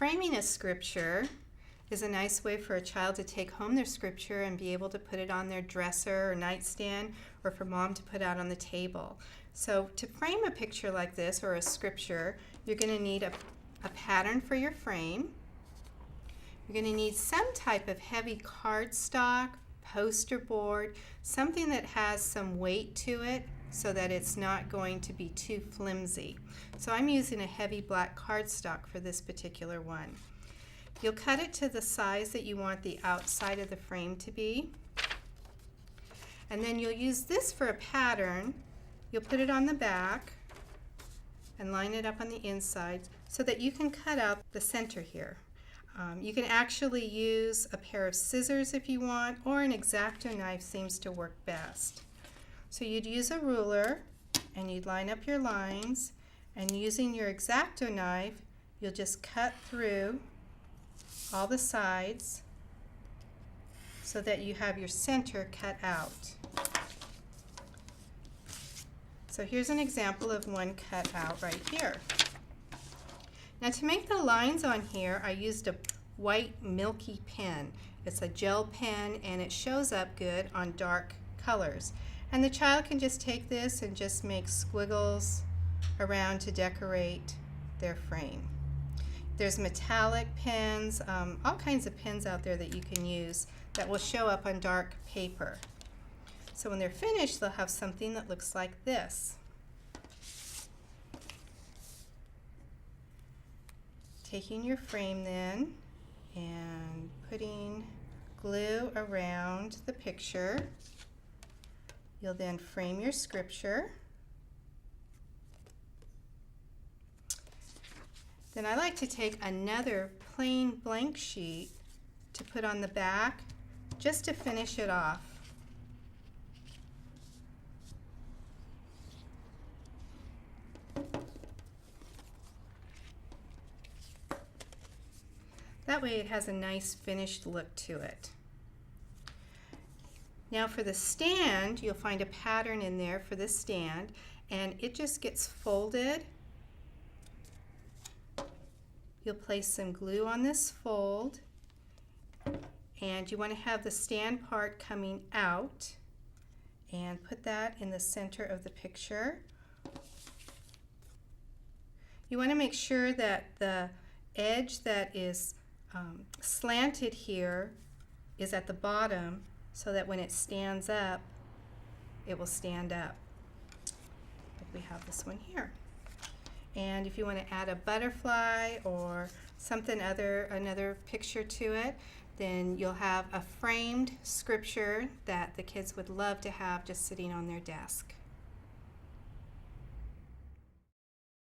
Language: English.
Framing a scripture is a nice way for a child to take home their scripture and be able to put it on their dresser or nightstand, or for mom to put out on the table. So to frame a picture like this or a scripture, you're going to need a pattern for your frame. You're going to need some type of heavy cardstock, poster board, something that has some weight to it so that it's not going to be too flimsy. So I'm using a heavy black cardstock for this particular one. You'll cut it to the size that you want the outside of the frame to be. And then you'll use this for a pattern. You'll put it on the back and line it up on the inside so that you can cut out the center here. You can actually use a pair of scissors if you want, or an X-Acto knife seems to work best. So you'd use a ruler and you'd line up your lines, and using your X-Acto knife you'll just cut through all the sides so that you have your center cut out. So here's an example of one cut out right here. Now to make the lines on here, I used a white milky pen. It's a gel pen and it shows up good on dark colors. And the child can just take this and just make squiggles around to decorate their frame. There's metallic pens, all kinds of pens out there that you can use that will show up on dark paper. So when they're finished, they'll have something that looks like this. Taking your frame then and putting glue around the picture. You'll then frame your scripture. Then I like to take another plain blank sheet to put on the back just to finish it off. That way it has a nice finished look to it. Now for the stand, you'll find a pattern in there for the stand, and it just gets folded. You'll place some glue on this fold, and you want to have the stand part coming out, and put that in the center of the picture. You want to make sure that the edge that is slanted here is at the bottom so that when it stands up, it will stand up. Like we have this one here. And if you want to add a butterfly or something another picture to it, then you'll have a framed scripture that the kids would love to have just sitting on their desk.